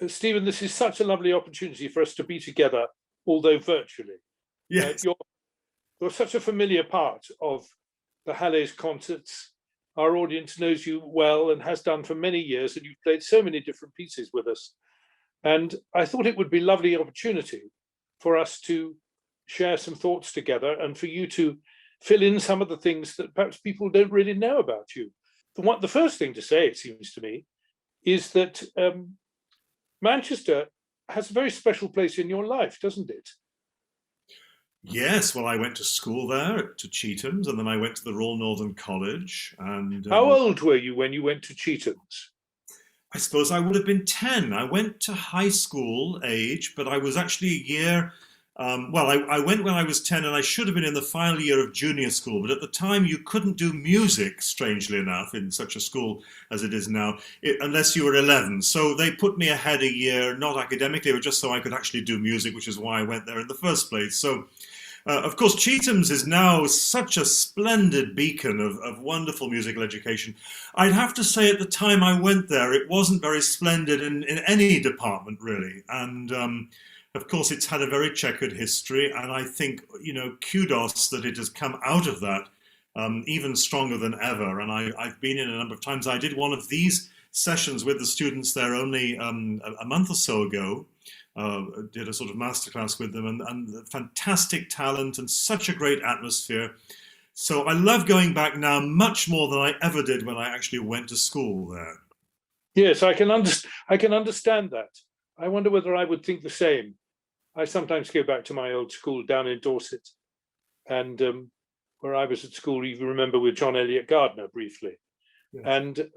Stephen, this is such a lovely opportunity for us to be together, although virtually. Yes. You're such a familiar part of the Hallé's concerts. Our audience knows you well and has done for many years, and you've played so many different pieces with us. And I thought it would be a lovely opportunity for us to share some thoughts together and for you to fill in some of the things that perhaps people don't really know about you. The first thing to say, it seems to me, is that Manchester has a very special place in your life, doesn't it? Yes, well, I went to school there to Chetham's, and then I went to the Royal Northern College. And How old were you when you went to Chetham's? I suppose I would have been 10. I went to high school age, but I was actually a year. I went when I was 10, and I should have been in the final year of junior school. But at the time, you couldn't do music, strangely enough, in such a school as it is now, unless you were 11. So they put me ahead a year, not academically, but just so I could actually do music, which is why I went there in the first place. So of course, Chetham's is now such a splendid beacon of wonderful musical education. I'd have to say at the time I went there, it wasn't very splendid in any department, really. And of course, it's had a very checkered history. And I think, kudos that it has come out of that even stronger than ever. And I've been in a number of times. I did one of these sessions with the students there only a month or so ago. Did a sort of masterclass with them, and fantastic talent and such a great atmosphere. So I love going back now much more than I ever did when I actually went to school there. Yes, I can understand that. I wonder whether I would think the same. I sometimes go back to my old school down in Dorset, and where I was at school, you remember, with John Eliot Gardner briefly. Yes. And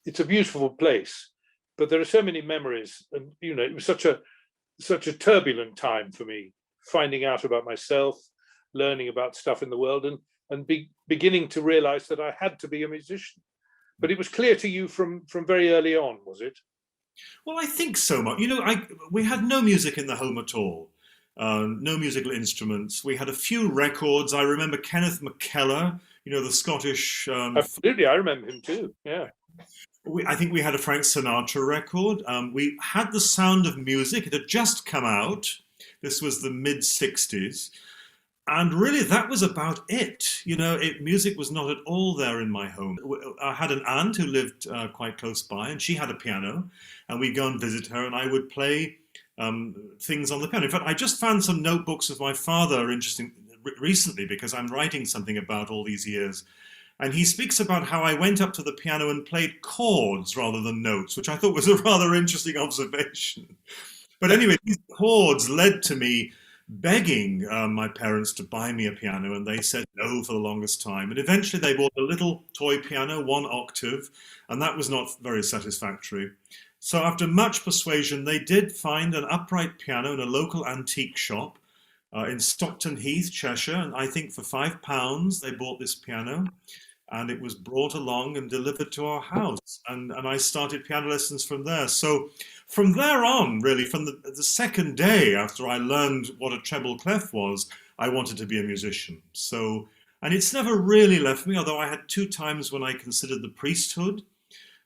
it's a beautiful place. But there are so many memories, and it was such a turbulent time for me, finding out about myself, learning about stuff in the world, and beginning to realize that I had to be a musician. But it was clear to you from very early on, was it? Well, I think so, Mark. We had no music in the home at all, no musical instruments. We had a few records. I remember Kenneth McKellar, the Scottish. Absolutely, I remember him too. Yeah. I think we had a Frank Sinatra record. We had The Sound of Music. It had just come out. This was the mid-60s. And really, that was about it. Music was not at all there in my home. I had an aunt who lived quite close by, and she had a piano. And we'd go and visit her, and I would play things on the piano. In fact, I just found some notebooks of my father interesting recently, because I'm writing something about all these years. And he speaks about how I went up to the piano and played chords rather than notes, which I thought was a rather interesting observation. But anyway, these chords led to me begging my parents to buy me a piano, and they said no for the longest time. And eventually they bought a little toy piano, 1 octave, and that was not very satisfactory. So after much persuasion, they did find an upright piano in a local antique shop in Stockton Heath, Cheshire, and I think for £5 they bought this piano, and it was brought along and delivered to our house, and I started piano lessons from there. So from there on, really, from the second day after I learned what a treble clef was, I wanted to be a musician. So, and it's never really left me, although I had 2 times when I considered the priesthood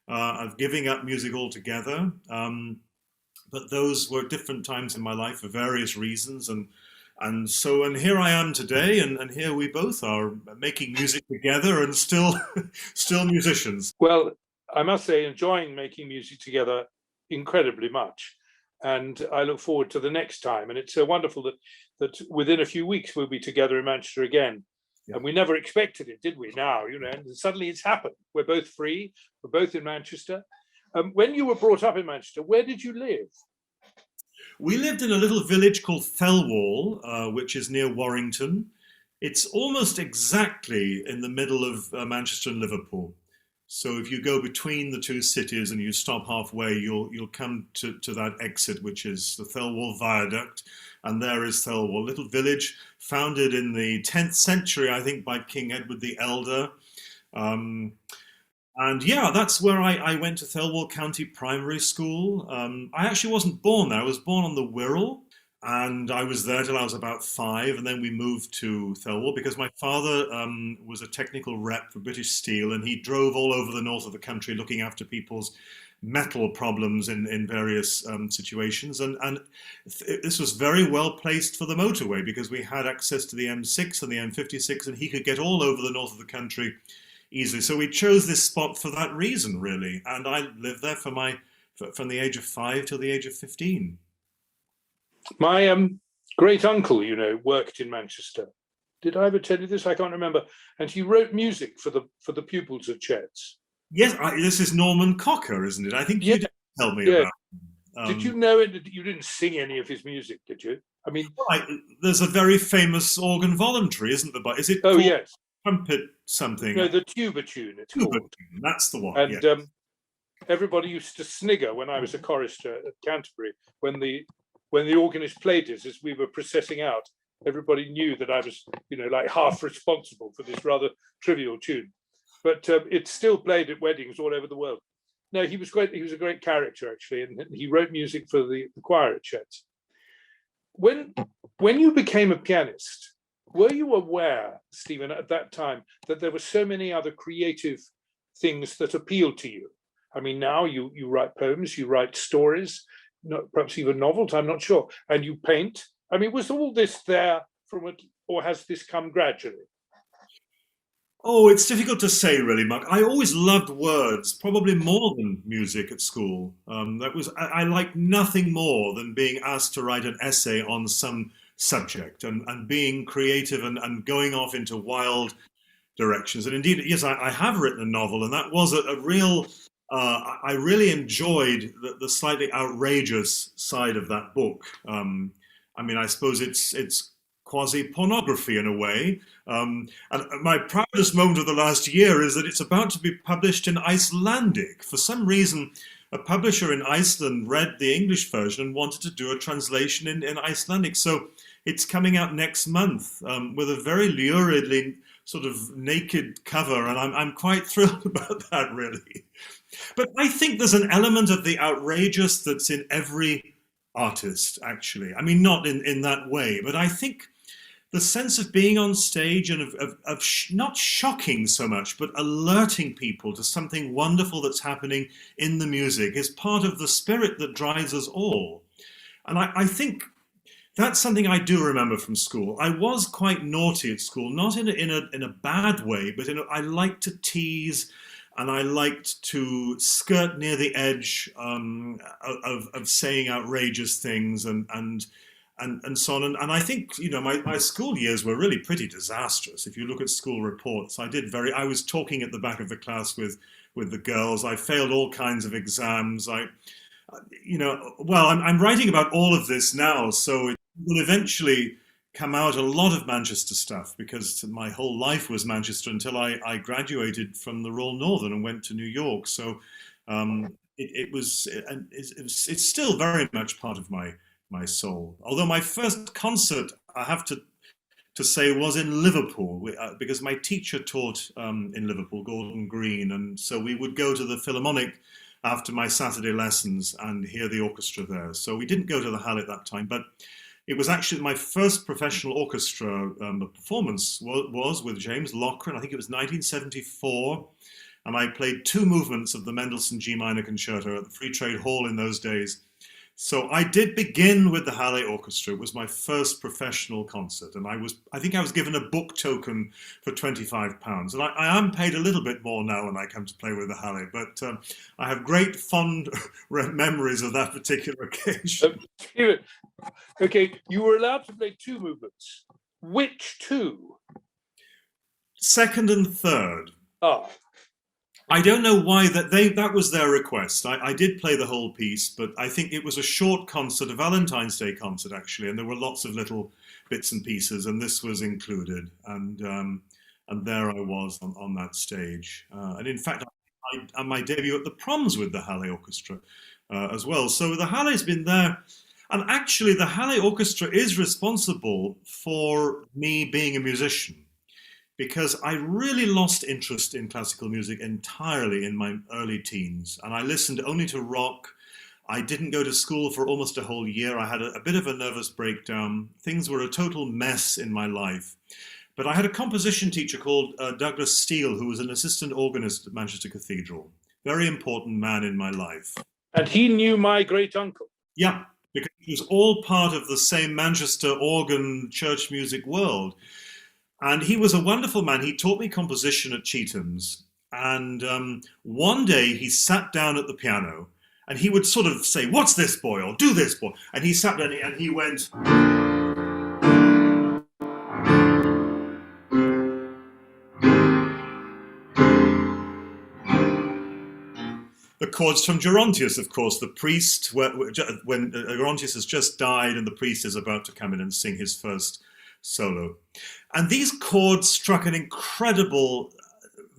of giving up music altogether. But those were different times in my life for various reasons, and here I am today, and here we both are making music together and still musicians. Well, I must say, enjoying making music together incredibly much, and I look forward to the next time. And it's so wonderful that within a few weeks we'll be together in Manchester again. Yeah. And we never expected it, did we? Now, and suddenly it's happened. We're both free. We're both in Manchester. When you were brought up in Manchester, where did you live? We lived in a little village called Thelwall, which is near Warrington. It's almost exactly in the middle of Manchester and Liverpool. So if you go between the 2 cities and you stop halfway, you'll come to that exit, which is the Thelwall Viaduct. And there is Thelwall, a little village founded in the 10th century, I think, by King Edward the Elder. And yeah, that's where I went to Thelwall County Primary School. I actually wasn't born there. I was born on the Wirral, and I was there till I was about 5, and then we moved to Thelwall because my father was a technical rep for British Steele, and he drove all over the north of the country looking after people's metal problems in various situations. And this was very well placed for the motorway because we had access to the M6 and the M56, and he could get all over the north of the country easily. So we chose this spot for that reason, really. And I lived there from the age of 5 till the age of 15. My great uncle, worked in Manchester. Did I ever tell you this? I can't remember. And he wrote music for the pupils of Chet's. Yes, this is Norman Cocker, isn't it? I think you did tell me about him. Did you know it? You didn't sing any of his music, did you? I mean, there's a very famous organ voluntary, isn't there? But is it? Oh yes, trumpet something. No, the tuba tune. It's tuba called. Tune, that's the one. And yes. Everybody used to snigger when I was a chorister at Canterbury when the organist played this as we were processing out. Everybody knew that I was, like half responsible for this rather trivial tune. But it's still played at weddings all over the world. No, he was great. He was a great character, actually, and he wrote music for the choir at Chet's. When you became a pianist, were you aware, Stephen, at that time, that there were so many other creative things that appealed to you? I mean, now you write poems, you write stories, perhaps even novels, I'm not sure, and you paint. I mean, was all this there from it, or has this come gradually? Oh, it's difficult to say, really, Mark. I always loved words, probably more than music at school. I liked nothing more than being asked to write an essay on some subject and being creative and going off into wild directions. And indeed, yes, I have written a novel, and that was a real. I really enjoyed the slightly outrageous side of that book. I mean, I suppose it's quasi-pornography in a way. And my proudest moment of the last year is that it's about to be published in Icelandic. For some reason, a publisher in Iceland read the English version and wanted to do a translation in Icelandic. So it's coming out next month with a very luridly sort of naked cover. And I'm quite thrilled about that, really. But I think there's an element of the outrageous that's in every artist, actually. I mean, not in that way, but I think the sense of being on stage and of not shocking so much, but alerting people to something wonderful that's happening in the music is part of the spirit that drives us all. And I think that's something I do remember from school. I was quite naughty at school, not in a bad way, but I liked to tease, and I liked to skirt near the edge of saying outrageous things and so on. And I think, my school years were really pretty disastrous. If you look at school reports, I was talking at the back of the class with the girls. I failed all kinds of exams. I'm writing about all of this now, so it will eventually come out a lot of Manchester stuff, because my whole life was Manchester until I graduated from the Royal Northern and went to New York. So it's still very much part of my soul. Although my first concert, I have to say, was in Liverpool, because my teacher taught in Liverpool, Gordon Green, and so we would go to the Philharmonic after my Saturday lessons and hear the orchestra there. So we didn't go to the Hallé at that time, but it was actually my first professional orchestra performance was with James Loughran. I think it was 1974, and I played 2 movements of the Mendelssohn G minor concerto at the Free Trade Hall in those days. So I did begin with the Hallé Orchestra. It was my first professional concert, and I think I was given a book token for £25. And I am paid a little bit more now when I come to play with the Hallé, but I have great fond memories of that particular occasion. Okay, you were allowed to play 2 movements. Which 2? Second and third. Ah. I don't know why that was their request. I did play the whole piece, but I think it was a short concert, a Valentine's Day concert, actually, and there were lots of little bits and pieces, and this was included. And there I was on that stage. And in fact, I had my debut at the Proms with the Hallé Orchestra as well. So the Hallé's been there. And actually, the Hallé Orchestra is responsible for me being a musician, because I really lost interest in classical music entirely in my early teens. And I listened only to rock. I didn't go to school for almost a whole year. I had a bit of a nervous breakdown. Things were a total mess in my life. But I had a composition teacher called Douglas Steele, who was an assistant organist at Manchester Cathedral. very important man in my life. And he knew my great uncle. Yeah, because he was all part of the same Manchester organ church music world. And he was a wonderful man. He taught me composition at Chetham's. And one day he sat down at the piano and he would sort of say, "What's this, boy?" or "Do this, boy." And he sat down and he went. The chords from Gerontius, of course, the priest, when Gerontius has just died and the priest is about to come in and sing his first solo. And these chords struck an incredible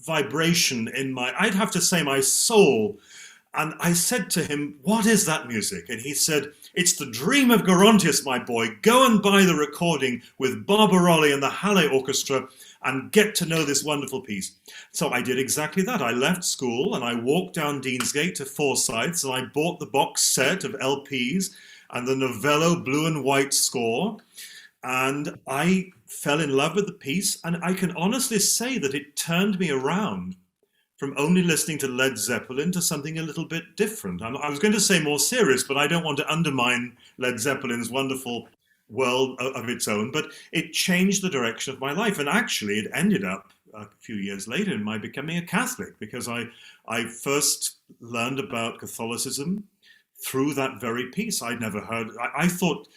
vibration in I'd have to say, my soul. And I said to him, "What is that music?" And he said, "It's the dream of Gerontius, my boy. Go and buy the recording with Barbarolli and the Hallé Orchestra and get to know this wonderful piece." So I did exactly that. I left school and I walked down Deansgate to Forsyth's and I bought the box set of LPs and the Novello blue and white score. And I fell in love with the piece. And I can honestly say that it turned me around from only listening to Led Zeppelin to something a little bit different. I was going to say more serious, but I don't want to undermine Led Zeppelin's wonderful world of its own, but it changed the direction of my life. And actually it ended up a few years later in my becoming a Catholic, because I first learned about Catholicism through that very piece. I'd never heard, I thought,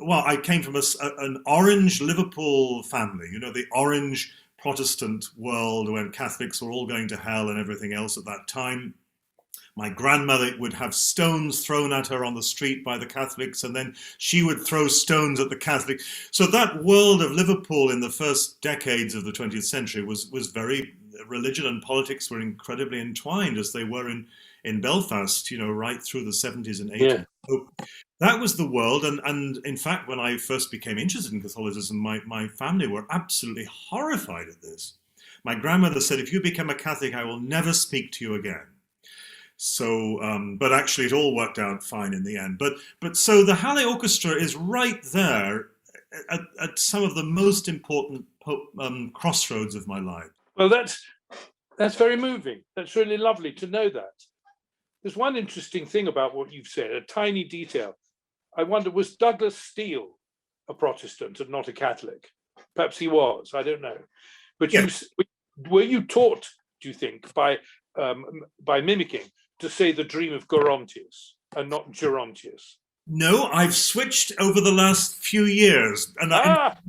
well, I came from an orange Liverpool family, you know, the orange Protestant world when Catholics were all going to hell and everything else at that time. My grandmother would have stones thrown at her on the street by the Catholics, and then she would throw stones at the Catholic. So that world of Liverpool in the first decades of the 20th century was very, religion and politics were incredibly entwined, as they were in Belfast, you know, right through the 70s and 80s. Yeah. So that was the world. And in fact, when I first became interested in Catholicism, my family were absolutely horrified at this. My grandmother said, "If you become a Catholic, I will never speak to you again." So, but actually it all worked out fine in the end. But so the Hallé Orchestra is right there at some of the most important crossroads of my life. Well, that's very moving. That's really lovely to know that. There's one interesting thing about what you've said, a tiny detail. I wonder, was Douglas Steele a Protestant and not a Catholic? Perhaps he was, I don't know. But yes. Were you taught, do you think, by mimicking, to say the dream of Gerontius and not Gerontius? No, I've switched over the last few years. And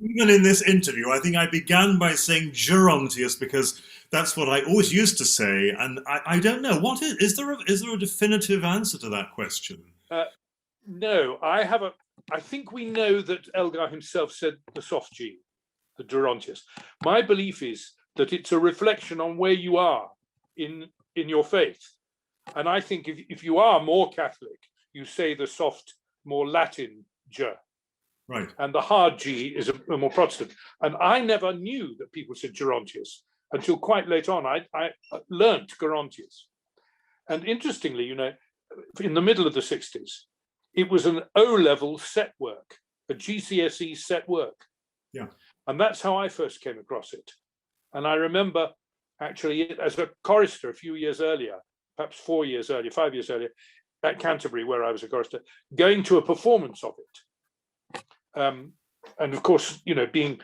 even in this interview, I think I began by saying Gerontius because that's what I always used to say. And I don't know, what is there a definitive answer to that question? No, I think we know that Elgar himself said the soft G, the Gerontius. My belief is that it's a reflection on where you are in your faith. And I think if you are more Catholic, you say the soft, more Latin G. Right. And the hard G is a more Protestant. And I never knew that people said Gerontius until quite late on. I learnt Gerontius. And interestingly, you know, in the middle of the 60s, it was an O-level set work, a GCSE set work. Yeah. And that's how I first came across it. And I remember actually as a chorister a few years earlier, perhaps 5 years earlier, at Canterbury, where I was a chorister, going to a performance of it. And of course, you know, being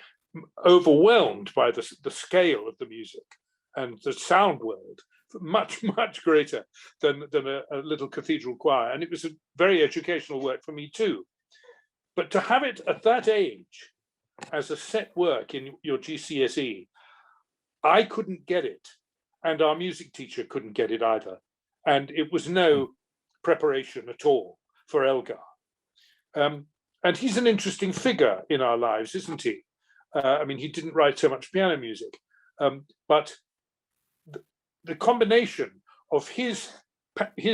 overwhelmed by the scale of the music and the sound world, much, much greater than a little cathedral choir. And it was a very educational work for me too. But to have it at that age as a set work in your GCSE, I couldn't get it. And our music teacher couldn't get it either. And it was no preparation at all for Elgar. And he's an interesting figure in our lives, isn't he? I mean, he didn't write so much piano music, but the combination of his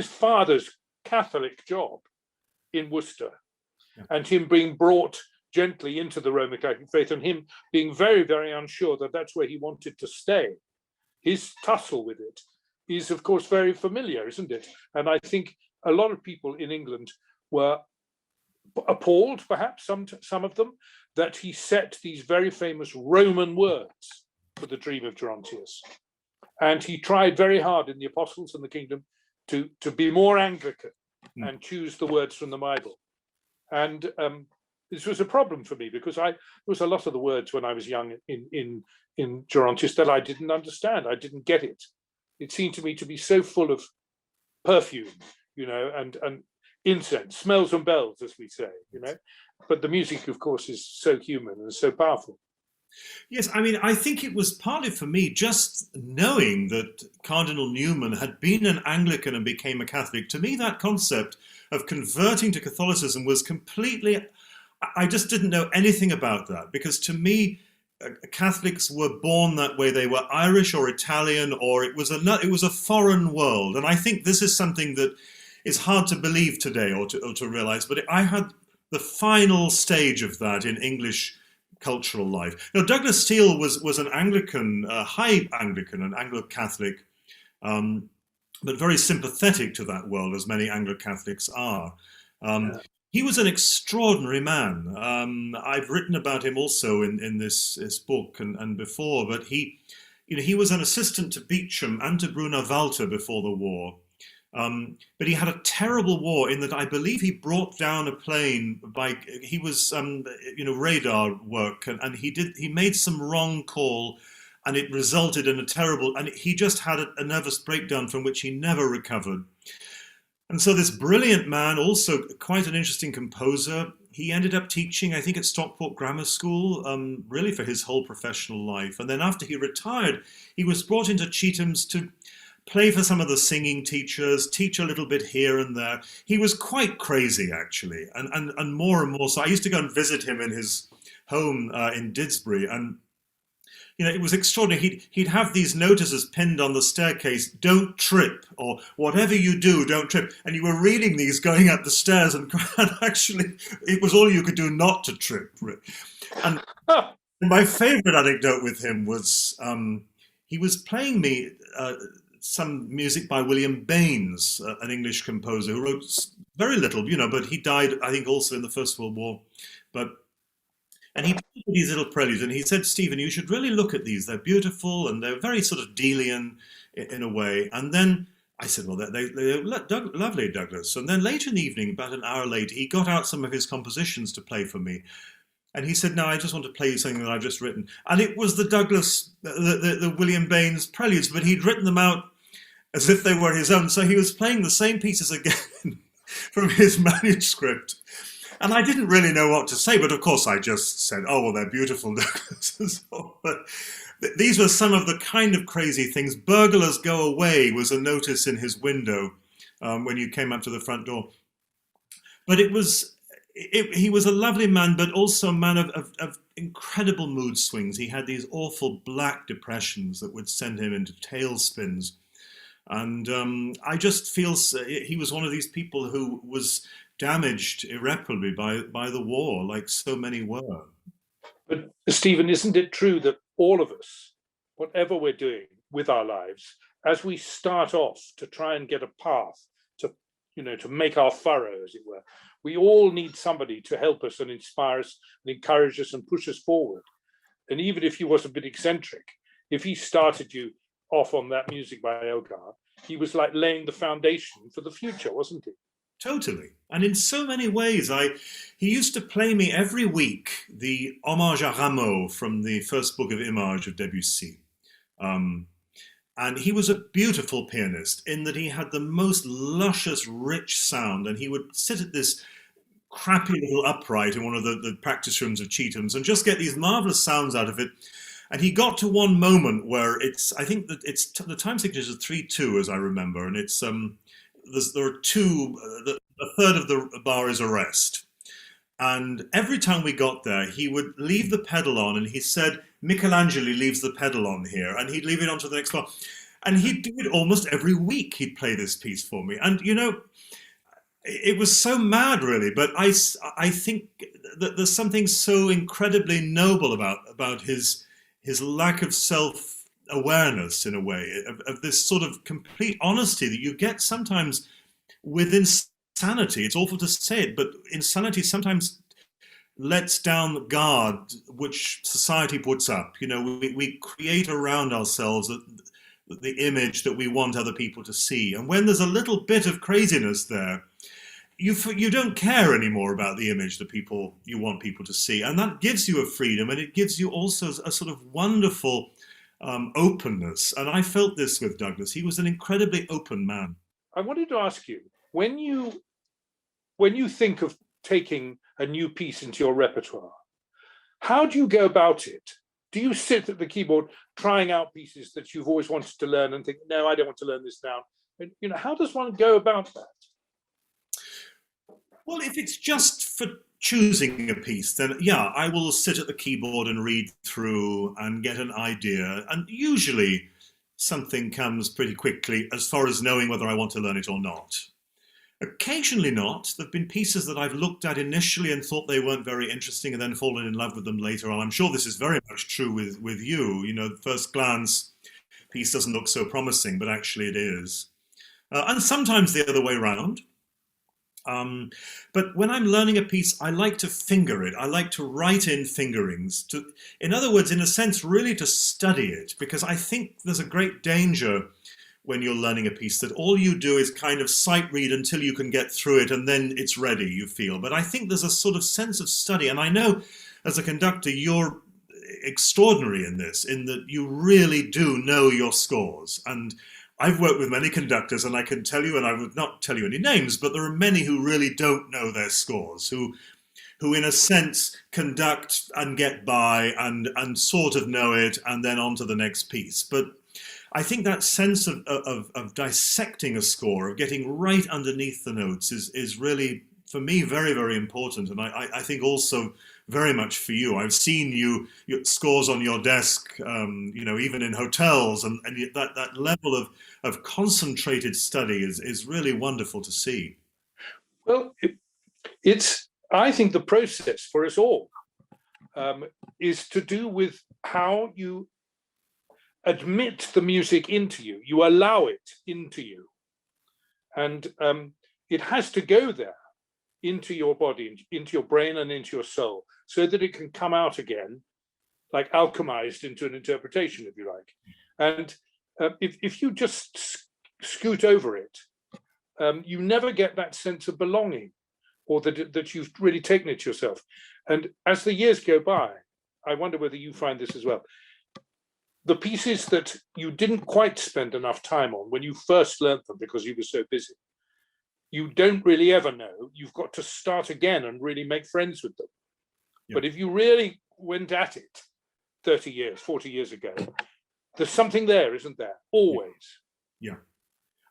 father's Catholic job in Worcester and him being brought gently into the Roman Catholic faith and him being very, very unsure that that's where he wanted to stay, his tussle with it is, of course, very familiar, isn't it? And I think a lot of people in England were appalled, perhaps some of them, that he set these very famous Roman words for the dream of Gerontius. And he tried very hard in the Apostles and the Kingdom to be more Anglican and choose the words from the Bible. And this was a problem for me because there was a lot of the words when I was young in Gerontius that I didn't understand. I didn't get it. It seemed to me to be so full of perfume, and incense, smells and bells, as we say, But the music, of course, is so human and so powerful. Yes, I mean, I think it was partly for me just knowing that Cardinal Newman had been an Anglican and became a Catholic. To me, that concept of converting to Catholicism was completely, I just didn't know anything about that, because to me, Catholics were born that way. They were Irish or Italian, or it was a foreign world. And I think this is something that is hard to believe today or to realize. But I had the final stage of that in English cultural life. Now, Douglas Steele was an Anglican, high Anglican, an Anglo-Catholic, but very sympathetic to that world, as many Anglo-Catholics are. He was an extraordinary man. I've written about him also in this book and before, but he was an assistant to Beecham and to Bruno Walter before the war. But he had a terrible war in that I believe he brought down a plane he was radar work, and he made some wrong call, and it resulted in and he just had a nervous breakdown from which he never recovered. And so this brilliant man, also quite an interesting composer, he ended up teaching, I think, at Stockport Grammar School, really for his whole professional life. And then after he retired, he was brought into Chetham's to play for some of the singing teachers, teach a little bit here and there. He was quite crazy, actually, and more. So I used to go and visit him in his home in Didsbury, and it was extraordinary. He'd have these notices pinned on the staircase: "Don't trip," or "Whatever you do, don't trip." And you were reading these going up the stairs, and actually, it was all you could do not to trip. And my favorite anecdote with him was he was playing me some music by William Baines, an English composer who wrote very little, but he died, I think, also in the First World War. And he played these little preludes, and he said, "Stephen, you should really look at these. They're beautiful, and they're very sort of Deelian in a way." And then I said, "Well, they're lovely, Douglas." And then later in the evening, about an hour later, he got out some of his compositions to play for me. And he said, "No, I just want to play you something that I've just written." And it was the William Baines preludes, but he'd written them out as if they were his own. So he was playing the same pieces again from his manuscript. And I didn't really know what to say, but of course I just said, "Oh, well, they're beautiful, Douglas." But these were some of the kind of crazy things. "Burglars Go Away" was a notice in his window when you came up to the front door. But he was a lovely man, but also a man of incredible mood swings. He had these awful black depressions that would send him into tailspins. And I just feel he was one of these people who was damaged irreparably by the war, like so many were. But Stephen, isn't it true that all of us, whatever we're doing with our lives, as we start off to try and get a path to make our furrow, as it were, we all need somebody to help us and inspire us and encourage us and push us forward. And even if he was a bit eccentric, if he started you off on that music by Elgar, he was like laying the foundation for the future, wasn't he? Totally. And in so many ways, he used to play me every week the Hommage à Rameau from the first book of Images of Debussy. And he was a beautiful pianist in that he had the most luscious, rich sound, and he would sit at this crappy little upright in one of the practice rooms of Chetham's and just get these marvelous sounds out of it. And he got to one moment where I think that the time signature is 3/2, as I remember, and it's there are two, a third of the bar is a rest. And every time we got there, he would leave the pedal on, and he said, "Michelangelo leaves the pedal on here," and he'd leave it on to the next bar. And he'd do it almost every week. He'd play this piece for me. And, it was so mad, really. But I think that there's something so incredibly noble about his lack of self-awareness, in a way, of this sort of complete honesty that you get sometimes with insanity. It's awful to say it, but insanity sometimes lets down the guard which society puts up. We create around ourselves the image that we want other people to see. And when there's a little bit of craziness there, you don't care anymore about the image that you want people to see, and that gives you a freedom, and it gives you also a sort of wonderful openness. And I felt this with Douglas. He was an incredibly open man. I wanted to ask you, when you think of taking a new piece into your repertoire, how do you go about it? Do you sit at the keyboard trying out pieces that you've always wanted to learn and think, no, I don't want to learn this now? And, how does one go about that? Well, if it's just for choosing a piece, then yeah, I will sit at the keyboard and read through and get an idea. And usually something comes pretty quickly as far as knowing whether I want to learn it or not. Occasionally not. There have been pieces that I've looked at initially and thought they weren't very interesting and then fallen in love with them later on. I'm sure this is very much true with you. First glance, piece doesn't look so promising, but actually it is. And sometimes the other way around. But when I'm learning a piece, I like to finger it. I like to write in fingerings. In other words, in a sense, really to study it, because I think there's a great danger when you're learning a piece that all you do is kind of sight read until you can get through it, and then it's ready, you feel. But I think there's a sort of sense of study. And I know as a conductor, you're extraordinary in this, in that you really do know your scores. And I've worked with many conductors, and I can tell you, and I would not tell you any names, but there are many who really don't know their scores, who in a sense conduct and get by and sort of know it, and then on to the next piece. But I think that sense of dissecting a score, of getting right underneath the notes is really, for me, very, very important. And I think also very much for you. I've seen your scores on your desk, even in hotels, and that level of concentrated study is really wonderful to see. Well, I think the process for us all is to do with how you admit the music into you. You allow it into you. And it has to go there, into your body, into your brain and into your soul, so that it can come out again, like alchemized into an interpretation, if you like. And if you just scoot over it, you never get that sense of belonging, or that you've really taken it yourself. And as the years go by, I wonder whether you find this as well. The pieces that you didn't quite spend enough time on when you first learned them because you were so busy, you don't really ever know. You've got to start again and really make friends with them. Yeah. But if you really went at it 30 years, 40 years ago, there's something there, isn't there? Always. Yeah.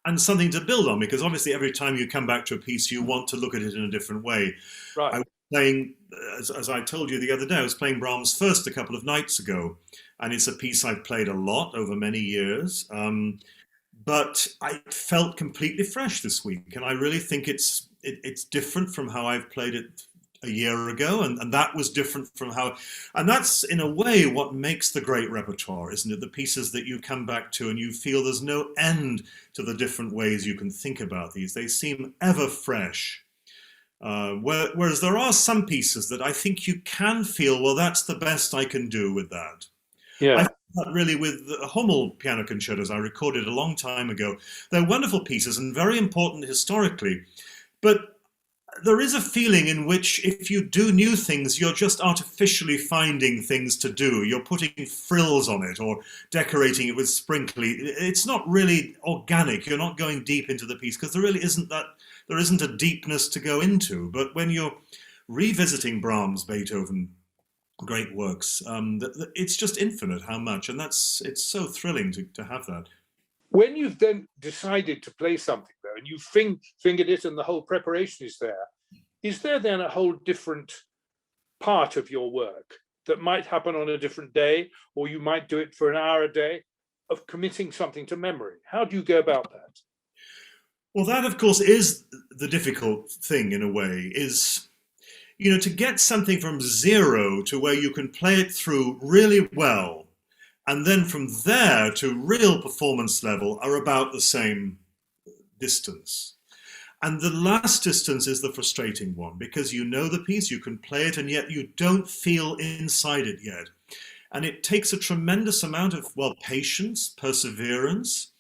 And something to build on, because obviously every time you come back to a piece, you want to look at it in a different way. Right. I was playing, as I told you the other day, I was playing Brahms' First a couple of nights ago, and it's a piece I've played a lot over many years. But I felt completely fresh this week, and I really think it's different from how I've played it a year ago, and that was different from how, and that's in a way what makes the great repertoire, isn't it? The pieces that you come back to and you feel there's no end to the different ways you can think about these. They seem ever fresh. Whereas there are some pieces that I think you can feel, well, that's the best I can do with that. Yeah. I felt that really with the Hummel piano concertos I recorded a long time ago. They're wonderful pieces and very important historically, but there is a feeling in which if you do new things, you're just artificially finding things to do. You're putting frills on it or decorating it with sprinkly. It's not really organic. You're not going deep into the piece because there really isn't that. There isn't a deepness to go into. But when you're revisiting Brahms, Beethoven, great works, it's just infinite how much, and it's so thrilling to have that. When you've then decided to play something, though, and you've fingered it and the whole preparation is there then a whole different part of your work that might happen on a different day, or you might do it for an hour a day, of committing something to memory? How do you go about that? Well, that, of course, is the difficult thing in a way, is, to get something from zero to where you can play it through really well, and then from there to real performance level are about the same distance. And the last distance is the frustrating one, because you know the piece, you can play it, and yet you don't feel inside it yet. and it takes a tremendous amount of, well, patience, perseverance.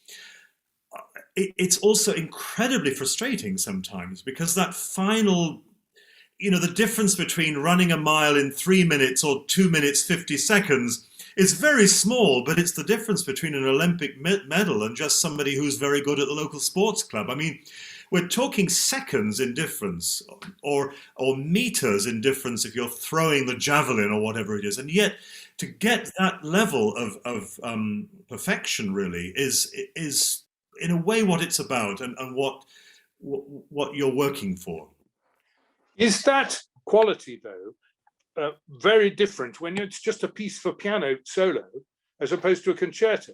It's also incredibly frustrating sometimes because that final, the difference between running a mile in 3 minutes or 2 minutes 50 seconds is very small, but it's the difference between an Olympic medal and just somebody who's very good at the local sports club. I mean, we're talking seconds in difference, or meters in difference if you're throwing the javelin or whatever it is. And yet, to get that level of perfection really is in a way what it's about, and what you're working for. Is that quality, though, very different when it's just a piece for piano solo as opposed to a concerto?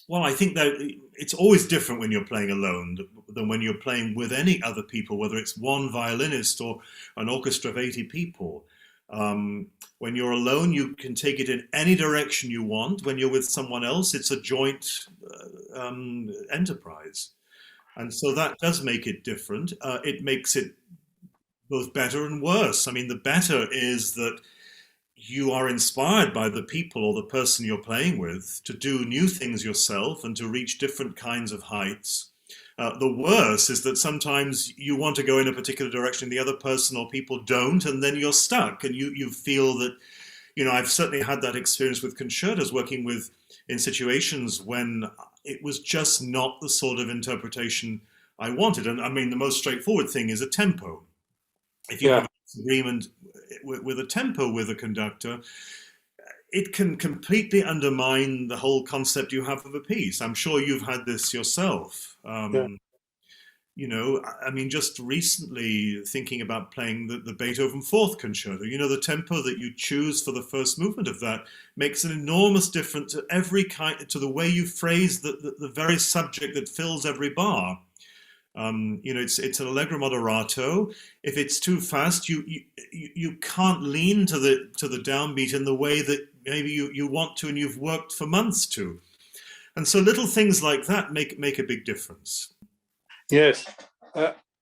Well, I think that it's always different when you're playing alone than when you're playing with any other people, whether it's one violinist or an orchestra of 80 people. When you're alone, you can take it in any direction you want. When you're with someone else, it's a joint enterprise. And so that does make it different. It makes it both better and worse. I mean, the better is that you are inspired by the people or the person you're playing with to do new things yourself and to reach different kinds of heights. The worse is that sometimes you want to go in a particular direction, the other person or people don't, and then you're stuck and you feel that, I've certainly had that experience with concertos, working with in situations when it was just not the sort of interpretation I wanted. And I mean, the most straightforward thing is a tempo. If you have a disagreement with a tempo with a conductor, it can completely undermine the whole concept you have of a piece. I'm sure you've had this yourself. I mean, just recently thinking about playing the Beethoven Fourth Concerto, the tempo that you choose for the first movement of that makes an enormous difference to the way you phrase the very subject that fills every bar. It's an allegro moderato. If it's too fast, you can't lean to the downbeat in the way that maybe you want to and you've worked for months to. And so little things like that make a big difference. Yes.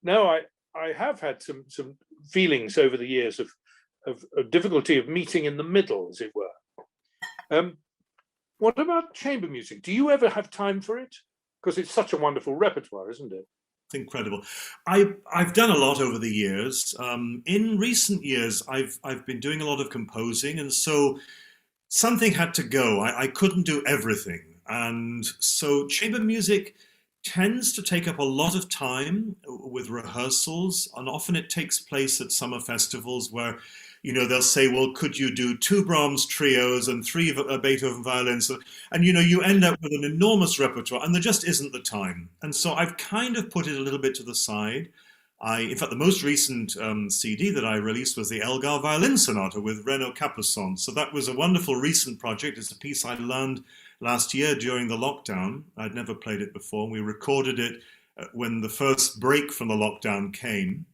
Now I have had some feelings over the years of difficulty of meeting in the middle, as it were. What about chamber music? Do you ever have time for it? Because it's such a wonderful repertoire, isn't it? It's incredible. I've done a lot over the years. In recent years, I've been doing a lot of composing, and so something had to go. I couldn't do everything, and so chamber music tends to take up a lot of time with rehearsals, and often it takes place at summer festivals where, they'll say, well, could you do 2 Brahms trios and 3 Beethoven violins? And, you end up with an enormous repertoire, and there just isn't the time. And so I've kind of put it a little bit to the side. In fact, the most recent CD that I released was the Elgar Violin Sonata with Renaud Capuçon. So that was a wonderful recent project. It's a piece I learned last year during the lockdown. I'd never played it before. We recorded it when the first break from the lockdown came.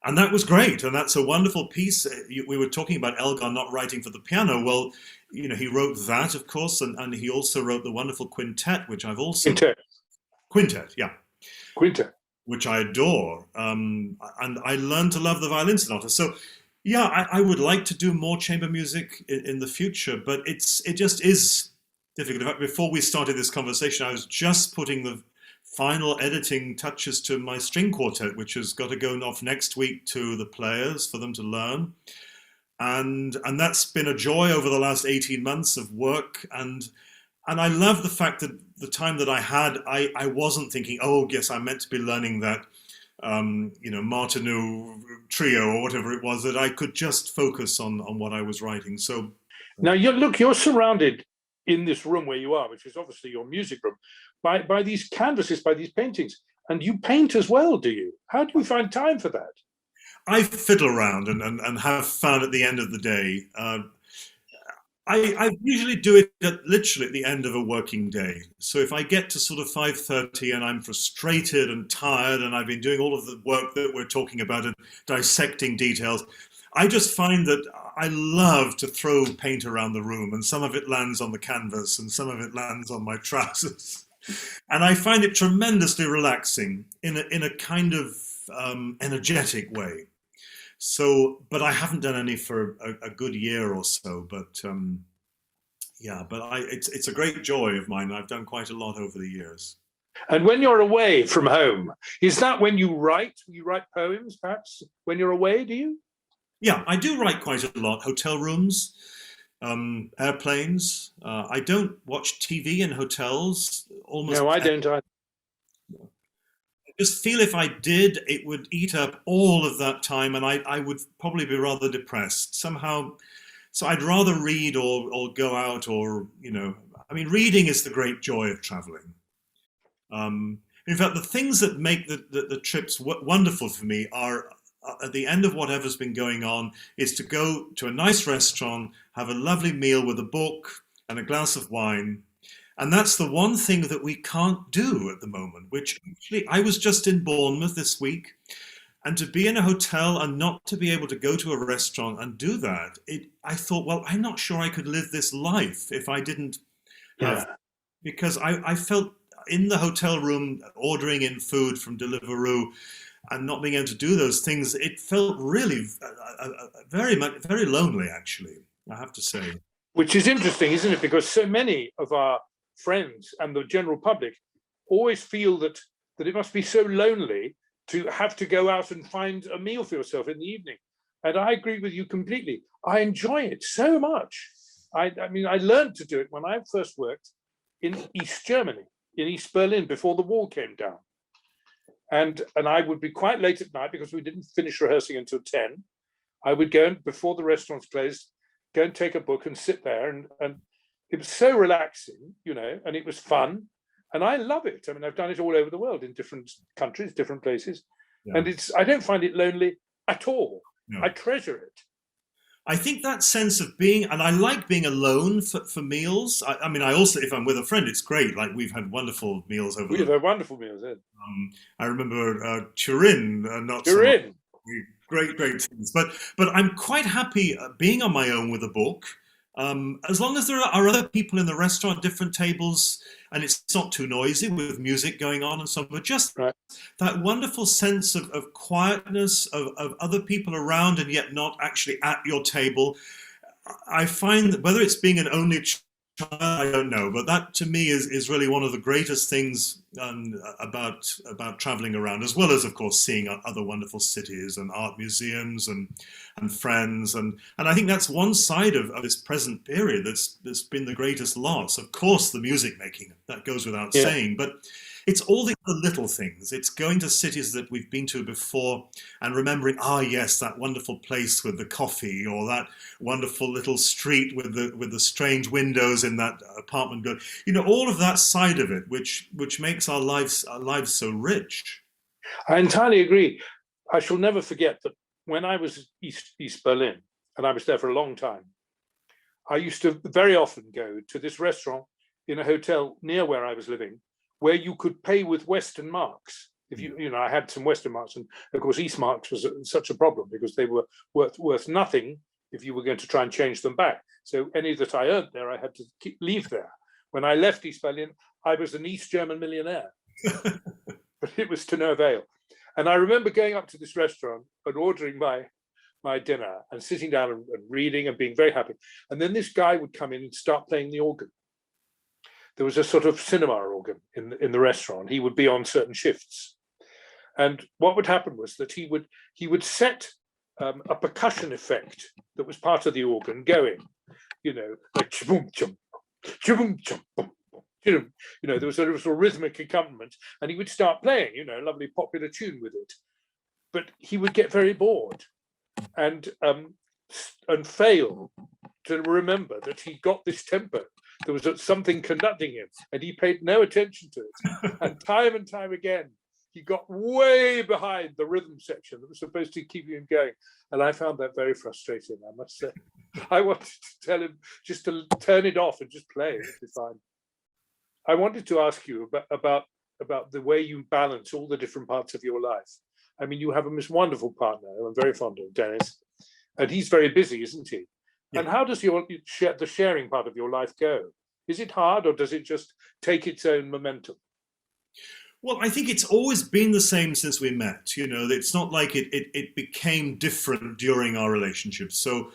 And that was great. And that's a wonderful piece. We were talking about Elgar not writing for the piano. Well, he wrote that, of course, and he also wrote the wonderful quintet, which I've also... Quintet, yeah. Quintet. Which I adore. And I learned to love the violin sonata. So, yeah, I would like to do more chamber music in the future, but it just is difficult. In fact, before we started this conversation, I was just putting the final editing touches to my string quartet, which has got to go off next week to the players for them to learn. And that's been a joy over the last 18 months of work. And I love the fact that the time that I had, I wasn't thinking, oh, yes, I'm meant to be learning that, Martineau trio or whatever it was, that I could just focus on what I was writing. So now, you're surrounded in this room where you are, which is obviously your music room, by these canvases, by these paintings. And you paint as well, do you? How do you find time for that? I fiddle around and have fun at the end of the day. I usually do it literally at the end of a working day. So if I get to sort of 5:30 and I'm frustrated and tired and I've been doing all of the work that we're talking about and dissecting details, I just find that I love to throw paint around the room, and some of it lands on the canvas and some of it lands on my trousers. And I find it tremendously relaxing in a kind of energetic way. So, but I haven't done any for a good year or so. But yeah, but it's a great joy of mine. I've done quite a lot over the years. And when you're away from home, is that when you write? You write poems, perhaps, when you're away, do you? Yeah, I do write quite a lot. Hotel rooms, airplanes. I don't watch TV in hotels. No, Almost, I I don't. just feel if I did, it would eat up all of that time, and I would probably be rather depressed somehow. So I'd rather read or go out, or I mean, reading is the great joy of traveling. In fact, the things that make the trips wonderful for me are at the end of whatever's been going on is to go to a nice restaurant, have a lovely meal with a book and a glass of wine. And that's the one thing that we can't do at the moment, which actually I was just in Bournemouth this week. And to be in a hotel and not to be able to go to a restaurant and do that, I thought, well, I'm not sure I could live this life if I didn't have, Yeah. because I felt in the hotel room ordering in food from Deliveroo and not being able to do those things, it felt really very lonely, actually, I have to say. Which is interesting, isn't it? Because so many of our friends and the general public always feel that it must be so lonely to have to go out and find a meal for yourself in the evening. And I agree with you completely. I enjoy it so much. I mean, I learned to do it when I first worked in East Germany, in East Berlin, before the wall came down. And I would be quite late at night because we didn't finish rehearsing until 10. I would go and, before the restaurants closed, go and take a book and sit there. And it was so relaxing, and it was fun. And I love it. I mean, I've done it all over the world in different countries, different places. Yeah. And I don't find it lonely at all. No. I treasure it. I think that sense of being, and I like being alone for meals. I mean, I also, if I'm with a friend, it's great. Like we've had wonderful meals over. We've had wonderful meals. Yeah. I remember Turin, not Turin. Great things. But I'm quite happy being on my own with a book, as long as there are other people in the restaurant, different tables, and it's not too noisy with music going on and so on. But just right. That wonderful sense of quietness, of other people around and yet not actually at your table. I find that whether it's being an only child, I don't know, but that to me is really one of the greatest things about traveling around, as well as, of course, seeing other wonderful cities and art museums and friends. And I think that's one side of this present period that's been the greatest loss. Of course, the music making, that goes without saying, but it's all the little things. It's going to cities that we've been to before and remembering, yes, that wonderful place with the coffee, or that wonderful little street with the strange windows in that apartment. All of that side of it, which makes our lives so rich. I entirely agree. I shall never forget that when I was East Berlin, and I was there for a long time, I used to very often go to this restaurant in a hotel near where I was living, where you could pay with Western marks. If I had some Western marks, and of course East marks was such a problem because they were worth nothing if you were going to try and change them back. So any that I earned there, I had to leave there. When I left East Berlin, I was an East German millionaire, but it was to no avail. And I remember going up to this restaurant and ordering my dinner and sitting down and reading and being very happy. And then this guy would come in and start playing the organ. There was a sort of cinema organ in the restaurant. He would be on certain shifts. And what would happen was that he would set a percussion effect that was part of the organ going, like chum chum, chum chum, there was a rhythmic accompaniment, and he would start playing, a lovely popular tune with it. But he would get very bored and fail to remember that he got this tempo. There was something conducting him, and he paid no attention to it. And time again, he got way behind the rhythm section that was supposed to keep him going. And I found that very frustrating, I must say. I wanted to tell him just to turn it off and just play. It'd be fine. I wanted to ask you about the way you balance all the different parts of your life. I mean, you have a most wonderful partner. I'm very fond of Dennis, and he's very busy, isn't he? Yeah. And how does the sharing part of your life go? Is it hard, or does it just take its own momentum? Well, I think it's always been the same since we met. You know, it's not like it became different during our relationship. So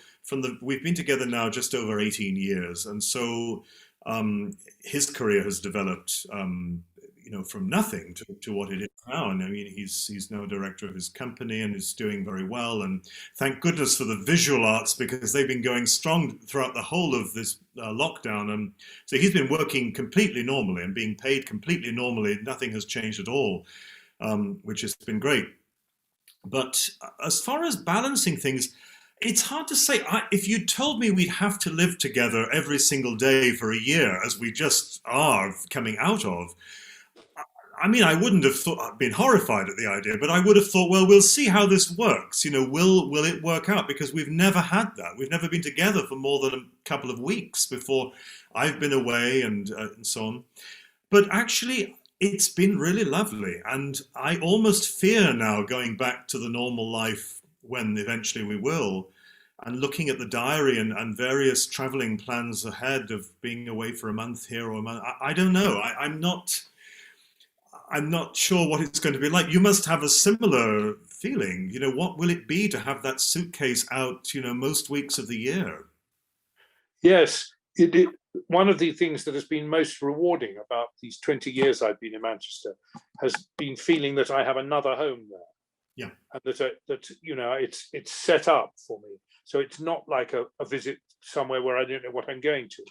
we've been together now just over 18 years, and so his career has developed, from nothing to what it is now. And I mean, he's now director of his company and is doing very well. And thank goodness for the visual arts, because they've been going strong throughout the whole of this lockdown. And so he's been working completely normally and being paid completely normally. Nothing has changed at all, which has been great. But as far as balancing things, it's hard to say. If you told me we'd have to live together every single day for a year, as we just are coming out of, I mean, I wouldn't have been horrified at the idea, but I would have thought, well, we'll see how this works. You know, will it work out? Because we've never had that. We've never been together for more than a couple of weeks before I've been away and so on. But actually, it's been really lovely. And I almost fear now going back to the normal life when eventually we will, and looking at the diary and various traveling plans ahead of being away for a month here or a month. I don't know. I'm not sure what it's going to be like. You must have a similar feeling. You know, what will it be to have that suitcase out, most weeks of the year? Yes, one of the things that has been most rewarding about these 20 years I've been in Manchester has been feeling that I have another home there. Yeah. And it's set up for me. So it's not like a visit somewhere where I don't know what I'm going to.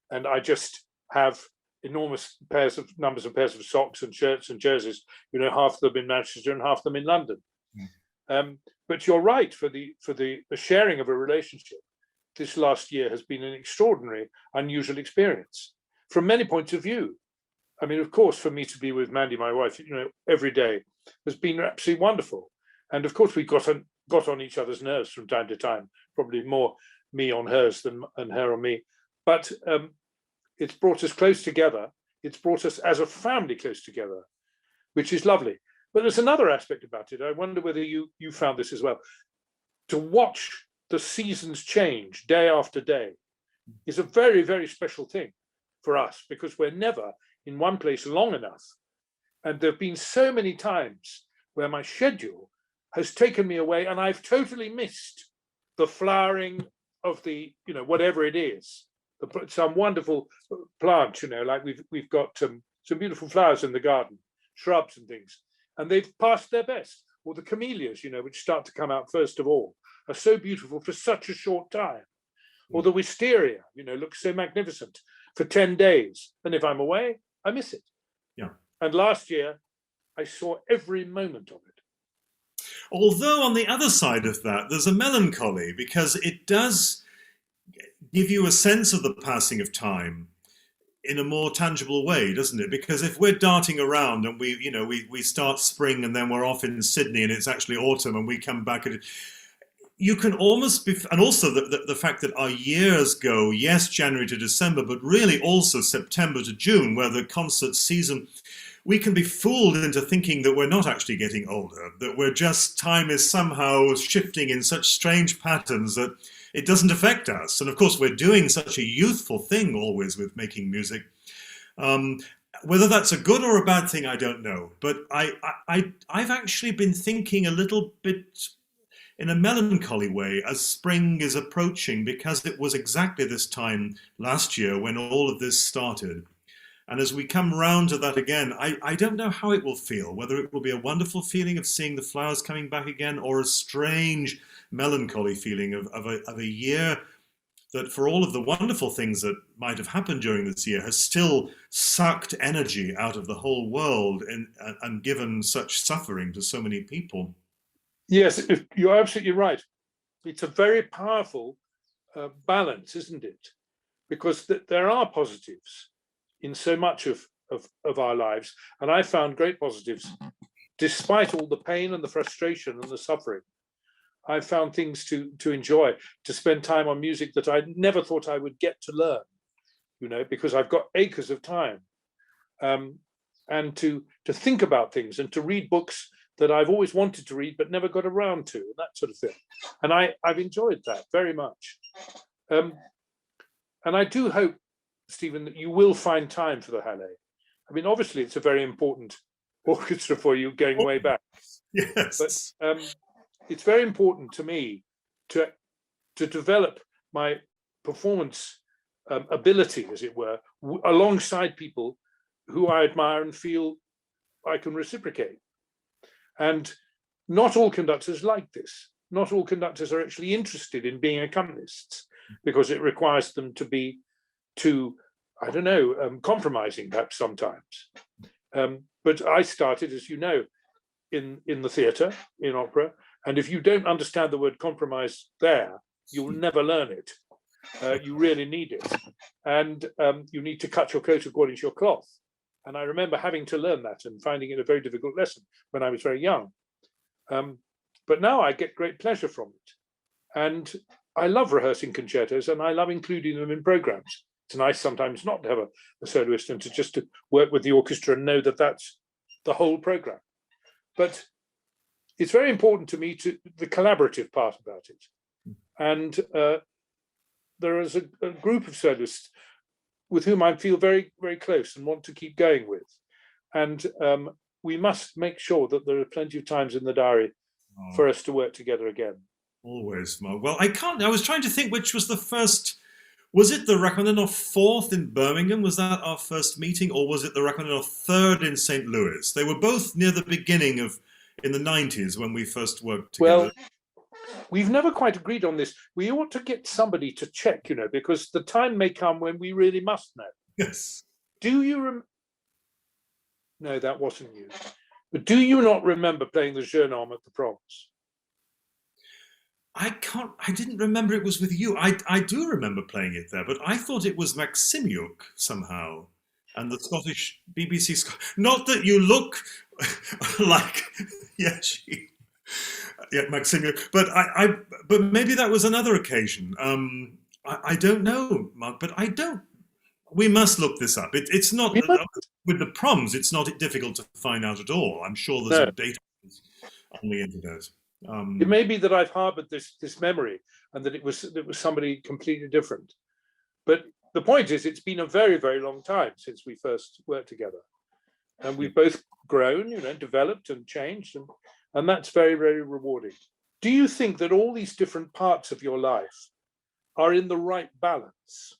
And I just have enormous numbers of pairs of socks and shirts and jerseys, half of them in Manchester and half of them in London. But you're right, for the sharing of a relationship, this last year has been an extraordinary, unusual experience from many points of view. I mean, of course, for me to be with Mandy, my wife, every day has been absolutely wonderful. And of course, we got on each other's nerves from time to time, probably more me on hers than her on me. But it's brought us close together. It's brought us as a family close together, which is lovely. But there's another aspect about it. I wonder whether you found this as well. To watch the seasons change day after day is a very, very special thing for us, because we're never in one place long enough. And there have been so many times where my schedule has taken me away and I've totally missed the flowering of the, whatever it is. Some wonderful plants, like we've got some beautiful flowers in the garden, shrubs and things, and they've passed their best. Or the camellias, which start to come out first of all, are so beautiful for such a short time. Or the wisteria, looks so magnificent for 10 days. And if I'm away, I miss it. Yeah. And last year, I saw every moment of it. Although on the other side of that, there's a melancholy, because it does give you a sense of the passing of time in a more tangible way, doesn't it? Because if we're darting around and we start spring and then we're off in Sydney and it's actually autumn and we come back, you can almost be, and also the fact that our years go, yes, January to December, but really also September to June, where the concert season, we can be fooled into thinking that we're not actually getting older, that time is somehow shifting in such strange patterns that it doesn't affect us. And of course, we're doing such a youthful thing always with making music. Whether that's a good or a bad thing, I don't know. But I've actually been thinking a little bit in a melancholy way as spring is approaching, because it was exactly this time last year when all of this started. And as we come round to that again, I don't know how it will feel, whether it will be a wonderful feeling of seeing the flowers coming back again, or a strange melancholy feeling of a year that, for all of the wonderful things that might have happened during this year, has still sucked energy out of the whole world and given such suffering to so many people. Yes, you're absolutely right. It's a very powerful balance, isn't it? Because there are positives in so much of our lives. And I found great positives, despite all the pain and the frustration and the suffering. I found things to enjoy, to spend time on music that I never thought I would get to learn, because I've got acres of time. And to think about things and to read books that I've always wanted to read but never got around to, and that sort of thing. And I've enjoyed that very much. And I do hope, Stephen, that you will find time for the Hallé. I mean, obviously, it's a very important orchestra for you going way back. Yes. But it's very important to me to develop my performance ability, as it were, alongside people who I admire and feel I can reciprocate. And not all conductors like this. Not all conductors are actually interested in being accompanists because it requires them to be too, I don't know, compromising perhaps sometimes. But I started, as you know, in the theatre, in opera, and if you don't understand the word compromise there, you'll never learn it. You really need it, and you need to cut your coat according to your cloth. And I remember having to learn that and finding it a very difficult lesson when I was very young. But now I get great pleasure from it, and I love rehearsing concertos, and I love including them in programs. It's nice sometimes not to have a soloist and to work with the orchestra and know that that's the whole program. But it's very important to me to the collaborative part about it. And there is a group of soloists with whom I feel very, very close and want to keep going with. And we must make sure that there are plenty of times in the diary for us to work together again. Always, Mark. Well, I was trying to think which was the first. Was it the Rachmaninoff 4th in Birmingham? Was that our first meeting? Or was it the Rachmaninoff 3rd in St. Louis? They were both near the beginning in the 90s when we first worked together. Well, we've never quite agreed on this. We ought to get somebody to check, because the time may come when we really must know. Yes. Do you No, that wasn't you. But do you not remember playing the Jeune Homme at the Proms? I didn't remember it was with you. I do remember playing it there, but I thought it was Maximiuk somehow. And the Scottish BBC. Not that you look like Maximiuk, but maybe that was another occasion. I don't know, Mark, but I don't. We must look this up. It's not with the Proms. It's not difficult to find out at all. I'm sure there's a database on the internet. It may be that I've harbored this memory and that it was somebody completely different. But the point is, it's been a very, very long time since we first worked together. And we've both grown, developed and changed. And that's very, very rewarding. Do you think that all these different parts of your life are in the right balance?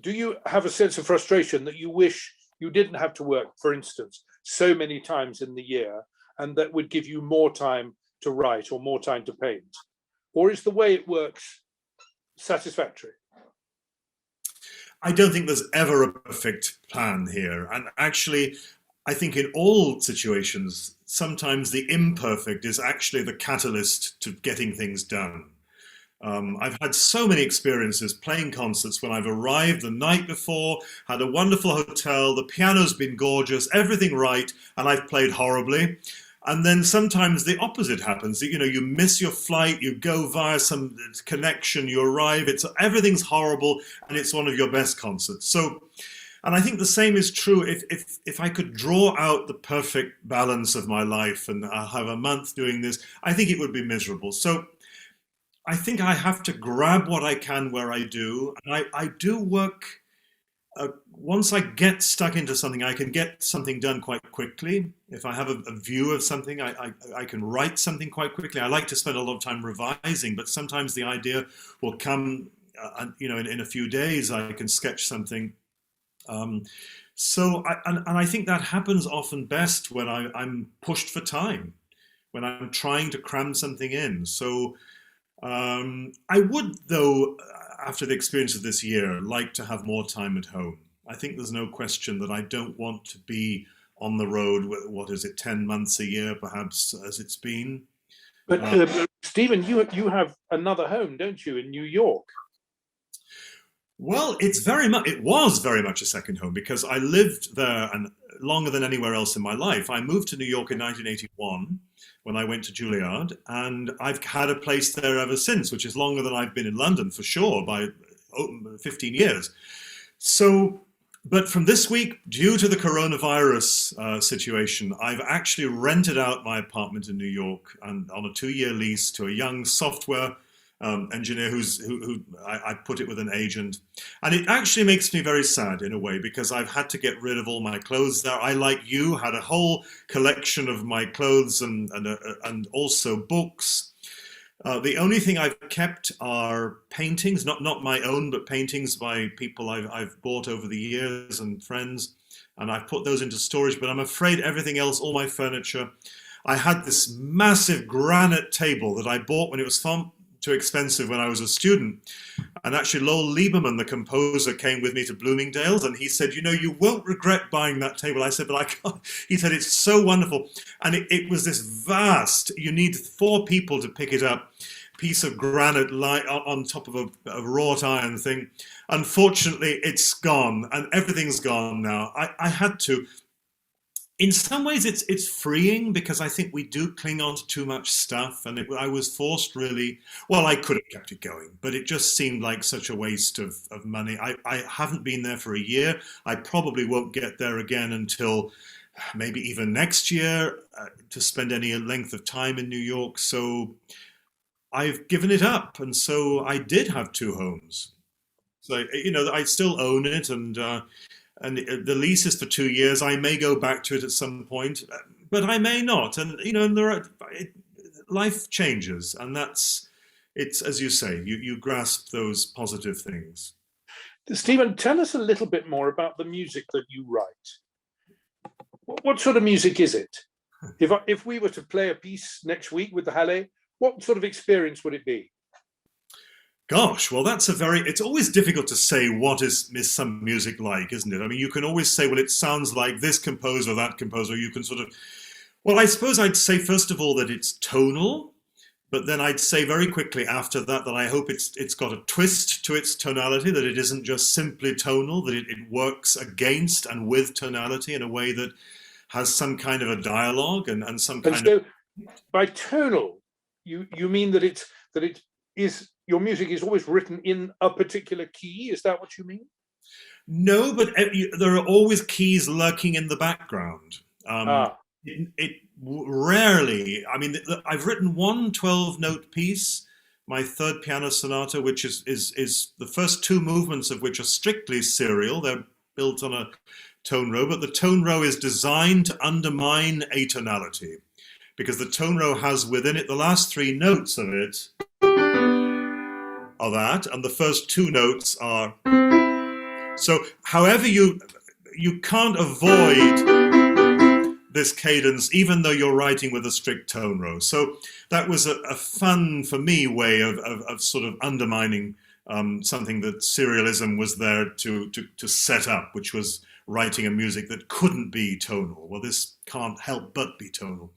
Do you have a sense of frustration that you wish you didn't have to work, for instance, so many times in the year, and that would give you more time to write or more time to paint? Or is the way it works satisfactory? I don't think there's ever a perfect plan here. And actually, I think in all situations, sometimes the imperfect is actually the catalyst to getting things done. I've had so many experiences playing concerts when I've arrived the night before, had a wonderful hotel, the piano's been gorgeous, everything right, and I've played horribly. And then sometimes the opposite happens. You miss your flight, you go via some connection, you arrive, everything's horrible, and it's one of your best concerts. So, and I think the same is true if I could draw out the perfect balance of my life and I'll have a month doing this, I think it would be miserable. So I think I have to grab what I can where I do. And I do work. Once I get stuck into something, I can get something done quite quickly. If I have a view of something, I can write something quite quickly. I like to spend a lot of time revising, but sometimes the idea will come, in a few days, I can sketch something. So I think that happens often best when I'm pushed for time, when I'm trying to cram something in. So I would, though, after the experience of this year, like to have more time at home. I think there's no question that I don't want to be on the road, 10 months a year, perhaps, as it's been. But Stephen, you have another home, don't you, in New York? Well, it was very much a second home because I lived there and longer than anywhere else in my life. I moved to New York in 1981 when I went to Juilliard, and I've had a place there ever since, which is longer than I've been in London for sure, by 15 years. So, but from this week, due to the coronavirus situation, I've actually rented out my apartment in New York and on a 2-year lease to a young software engineer who I put it with an agent, and it actually makes me very sad in a way because I've had to get rid of all my clothes there. I, like you, had a whole collection of my clothes and also books. The only thing I've kept are paintings, not my own, but paintings by people I've bought over the years and friends, and I've put those into storage. But I'm afraid everything else, all my furniture. I had this massive granite table that I bought when it was far too expensive when I was a student. And actually, Lowell Lieberman, the composer, came with me to Bloomingdale's, and he said, "You know, you won't regret buying that table." I said, "But I can't." He said, "It's so wonderful." And it was this vast, you need 4 people to pick it up, piece of granite on top of a wrought iron thing. Unfortunately, it's gone, and everything's gone now. I had to. In some ways, it's freeing because I think we do cling on to too much stuff, and I was forced really. Well, I could have kept it going, but it just seemed like such a waste of money. I haven't been there for a year. I probably won't get there again until maybe even next year to spend any length of time in New York. So I've given it up, and so I did have 2 homes. So I still own it, and the lease is for 2 years. I may go back to it at some point, but I may not. And life changes, and it's as you say, you grasp those positive things. Stephen, tell us a little bit more about the music that you write. What sort of music is it? If we were to play a piece next week with the Hallé, what sort of experience would it be? Gosh, well, it's always difficult to say what is some music like, isn't it? I mean, you can always say, well, it sounds like this composer, that composer. You can sort of, well, I suppose I'd say, first of all, that it's tonal, but then I'd say very quickly after that I hope it's got a twist to its tonality, that it isn't just simply tonal, that it works against and with tonality in a way that has some kind of a dialogue and some kind of... By tonal, you mean that it is, your music is always written in a particular key? Is that what you mean? No, but there are always keys lurking in the background. It rarely, I mean, I've written one 12-note piece, my 3rd piano sonata, which is the first 2 movements of which are strictly serial. They're built on a tone row, but the tone row is designed to undermine atonality, because the tone row has within it the last 3 notes of it are that, and the first 2 notes are. So however you can't avoid this cadence, even though you're writing with a strict tone row. So that was a fun, for me, way of sort of undermining something that serialism was there to set up, which was writing a music that couldn't be tonal. Well, this can't help but be tonal.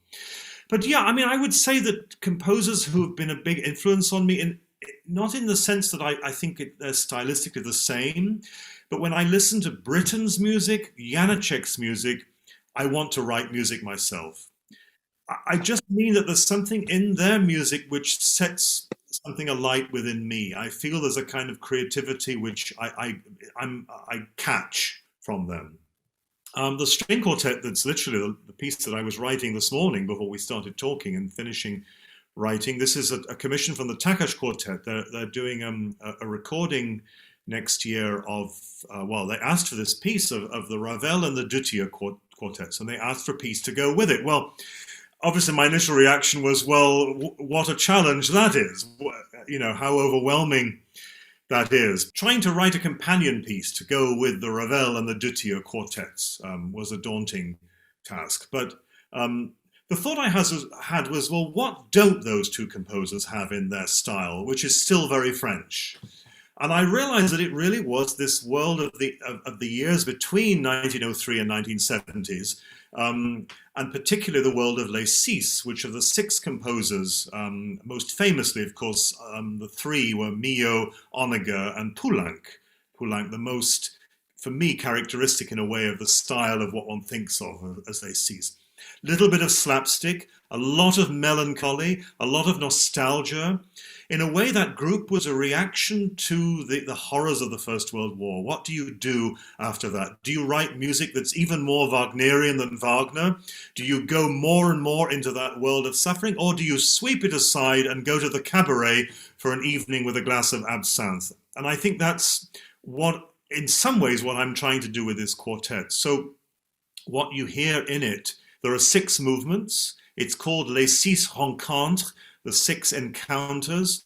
But yeah, I mean, I would say that composers who have been a big influence on me, not in the sense that I think they're stylistically the same, but when I listen to Britten's music, Janacek's music, I want to write music myself. I just mean that there's something in their music which sets something alight within me. I feel there's a kind of creativity which I catch from them. The string quartet, that's literally the piece that I was writing this morning before we started talking and finishing writing. This is a commission from the Takacs Quartet. They're doing a recording next year of, well, they asked for this piece of the Ravel and the Dutilleux quartets, and they asked for a piece to go with it. Well, obviously my initial reaction was, well, what a challenge that is. You know, how overwhelming that is. Trying to write a companion piece to go with the Ravel and the Dutilleux quartets was a daunting task. But the thought I had was, well, what don't those 2 composers have in their style, which is still very French? And I realized that it really was this world of the years between 1903 and 1970s, and particularly the world of Les Six, which are the 6 composers. Most famously, of course, the 3 were Milhaud, Honegger, and Poulenc. Poulenc, the most, for me, characteristic in a way of the style of what one thinks of as Les Six. little bit of slapstick, a lot of melancholy, a lot of nostalgia. In a way, that group was a reaction to the horrors of the First World War. What do you do after that? Do you write music that's even more Wagnerian than Wagner? Do you go more and more into that world of suffering? Or do you sweep it aside and go to the cabaret for an evening with a glass of absinthe? And I think that's what, in some ways, what I'm trying to do with this quartet. So what you hear in it, there are 6 movements. It's called Les Six Rencontres, the 6 encounters.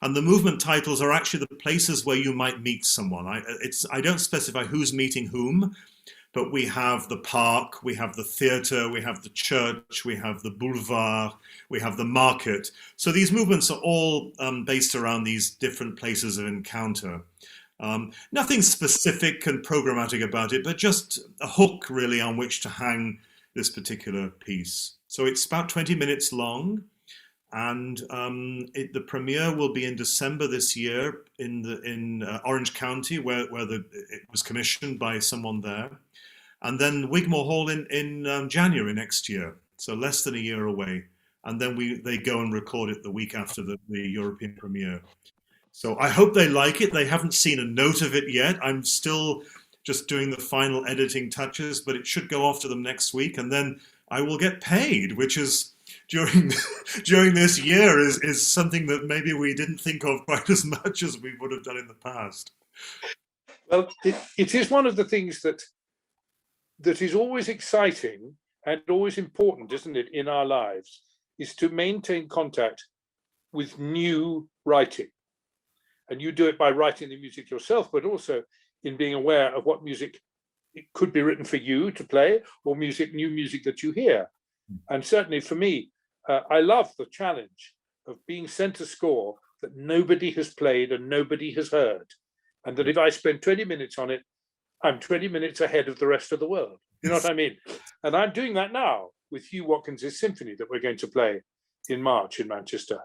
And the movement titles are actually the places where you might meet someone. I don't specify who's meeting whom, but we have the park, we have the theatre, we have the church, we have the boulevard, we have the market. So these movements are all based around these different places of encounter. Nothing specific and programmatic about it, but just a hook really on which to hang this particular piece. So it's about 20 minutes long, and the premiere will be in December this year in Orange County, where it was commissioned by someone there, and then Wigmore Hall in January next year, so less than a year away. And then they go and record it the week after the European premiere. So I hope they like it. They haven't seen a note of it yet. I'm still just doing the final editing touches, but it should go off to them next week, and then I will get paid, which is during this year is something that maybe we didn't think of quite as much as we would have done in the past. Well, it is one of the things that is always exciting and always important, isn't it, in our lives, is to maintain contact with new writing. And you do it by writing the music yourself, but also in being aware of what music it could be written for you to play, or new music that you hear. And certainly for me, I love the challenge of being sent a score that nobody has played and nobody has heard. And that if I spend 20 minutes on it, I'm 20 minutes ahead of the rest of the world. You know what I mean? And I'm doing that now with Hugh Watkins' symphony that we're going to play in March in Manchester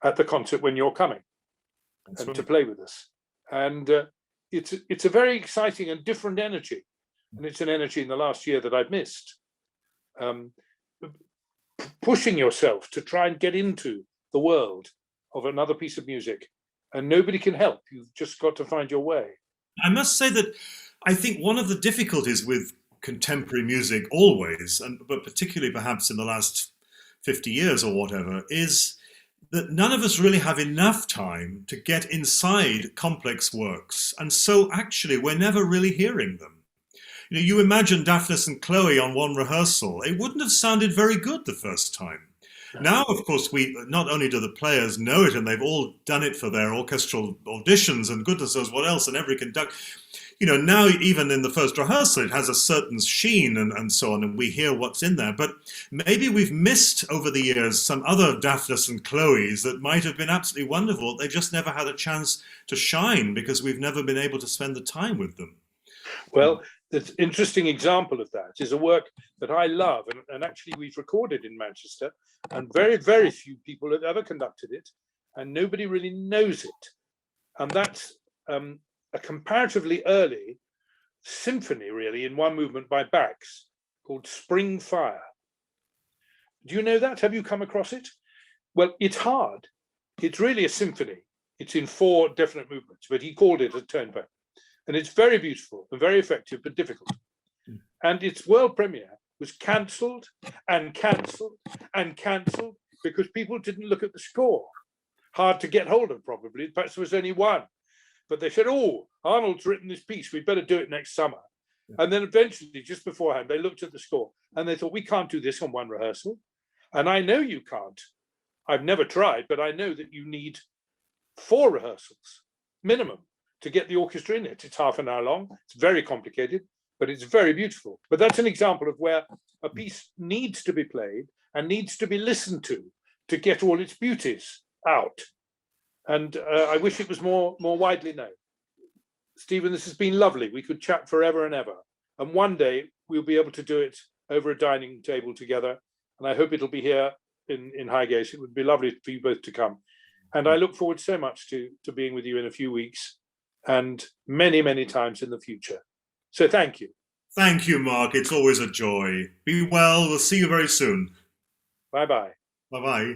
at the concert when you're coming and to play with us. And it's a very exciting and different energy. And it's an energy in the last year that I've missed. Pushing yourself to try and get into the world of another piece of music. And nobody can help. You've just got to find your way. I must say that I think one of the difficulties with contemporary music always, but particularly perhaps in the last 50 years or whatever, is that none of us really have enough time to get inside complex works. And so actually we're never really hearing them. You know, you imagine Daphnis and Chloe on one rehearsal, it wouldn't have sounded very good the first time. Now, of course, not only do the players know it, and they've all done it for their orchestral auditions, and goodness knows what else, and every conductor, you know, now even in the first rehearsal, it has a certain sheen and so on, and we hear what's in there. But maybe we've missed over the years some other Daphnis and Chloes that might have been absolutely wonderful. They just never had a chance to shine because we've never been able to spend the time with them. Well, the interesting example of that is a work that I love, and actually we've recorded in Manchester, and very, very few people have ever conducted it, and nobody really knows it. And that's a comparatively early symphony, really, in one movement by Bax, called Spring Fire. Do you know that? Have you come across it? Well, it's hard. It's really a symphony. It's in 4 definite movements, but he called it a tone poem. And it's very beautiful and very effective, but difficult. And its world premiere was cancelled and cancelled and cancelled because people didn't look at the score. Hard to get hold of, probably. Perhaps there was only one. But they said, oh, Arnold's written this piece, we better do it next summer. And then eventually, just beforehand, they looked at the score and they thought, we can't do this on one rehearsal. And I know you can't. I've never tried, but I know that you need 4 rehearsals, minimum, to get the orchestra in it. It's half an hour long. It's very complicated, but it's very beautiful. But that's an example of where a piece needs to be played and needs to be listened to get all its beauties out. And I wish it was more widely known. Stephen, this has been lovely. We could chat forever and ever. And one day we'll be able to do it over a dining table together. And I hope it'll be here in Highgate. It would be lovely for you both to come. And I look forward so much to being with you in a few weeks and many, many times in the future. So thank you. Thank you, Mark. It's always a joy. Be well. We'll see you very soon. Bye bye. Bye bye.